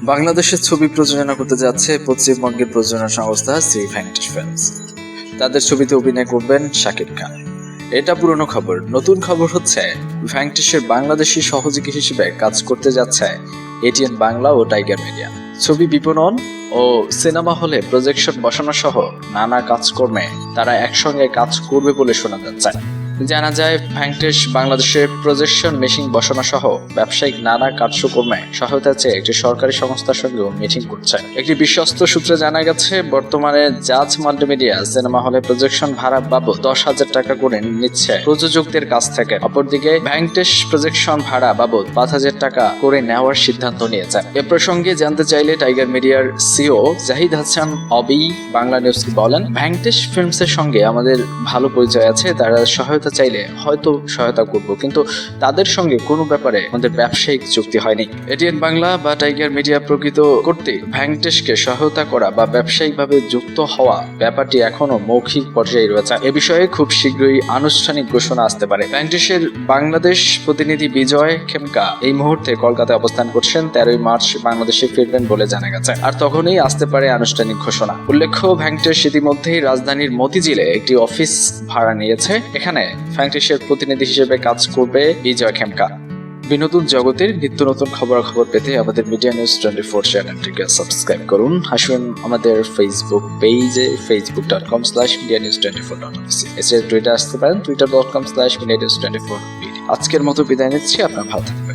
বাংলাদেশের ছবি প্রযোজনা করতে যাচ্ছে পশ্চিমবঙ্গের প্রযোজনা সংস্থা শ্রী ভেঙ্কটেশ ফিল্মস। তাদের ছবিতে অভিনয় করবেন শাকিব খান। এটা পুরনো খবর। নতুন খবর হচ্ছে ভেঙ্কটেশের বাংলাদেশি সহযোগী হিসেবে কাজ করতে যাচ্ছে এটিএন বাংলা ও টাইগার মিডিয়া। ছবি বিপণন ও সিনেমা হলে প্রজেকশন বসানো সহ নানা কাজকর্মে তারা একসঙ্গে কাজ করবে বলে শোনা যাচ্ছে। জানা যায় ভেঙ্কটেশ বাংলাদেশের প্রজেকশন মেশিন বসানো সহ ব্যবসায়িক নানা কার্যক্রমে সহায়তা চেয়ে একটি সরকারি সংস্থার সঙ্গেও মিটিং করছে। একটি বিশ্বস্ত সূত্রে জানা গেছে বর্তমানে জাজ মাল্টিমিডিয়া সিনেমা হলে প্রজেকশন ভাড়া বাবদ 10,000 টাকা করে নিচ্ছে প্রযোজকদের কাছ থেকে। অপরদিকে ভেঙ্কটেশ প্রজেকশন ভাড়া বাবদ 5,000 টাকা করে নেওয়ার সিদ্ধান্ত নিয়েছে। এ প্রসঙ্গে জানতে চাইলে টাইগার মিডিয়ার সিও জাহিদ হাসান অবি বাংলা নিউজকে বলেন, ভেঙ্কটেশ ফিল্মসের সঙ্গে আমাদের ভালো পরিচয় আছে, তারা সহায়তা চাইলে হয়তো সহায়তা করব, কিন্তু তাদের সঙ্গে কোনো ব্যাপারে আমাদের ব্যবসায়িক চুক্তি হয়নি। এটিএন বাংলা বা টাইগার মিডিয়া প্রকৃত করতে ভেঙ্কটেশকে সহায়তা করা বা ব্যবসায়িকভাবে যুক্ত হওয়া ব্যাপারটি এখনো মৌখিক পর্যায়ে রয়েছে। এ বিষয়ে খুব শীঘ্রই আনুষ্ঠানিক ঘোষণা আসতে পারে। ভেঙ্কটেশের বাংলাদেশ প্রতিনিধি বিজয় খেমকা এই মুহূর্তে কলকাতায় অবস্থান করছেন। 13 মার্চ বাংলাদেশে ফিরবেন বলে জানা গেছে। আর তখনই আসতে পারে আনুষ্ঠানিক ঘোষণা। উল্লেখ্য, ভেঙ্কটেশ ইতিমধ্যেই রাজধানীর মতিঝিলে একটি অফিস ভাড়া নিয়েছে। এখানে ভেঙ্কটেশের প্রতিনিধি হিসেবে কাজ করবে বিজয় খেমকা। বিনোদন জগতের নিত্য নতুন খবরাখবর পেতে আমাদের মিডিয়া নিউজ 24 চ্যানেলটিকে সাবস্ক্রাইব করুন। আসুন আমাদের ফেসবুক পেজে facebook.com/medianews24.official। এছাড়া টুইটার আসতে পারেন twitter.com/medianews24. আজকের মতো বিদায় নিচ্ছি। আপনার ভালো থাকবেন।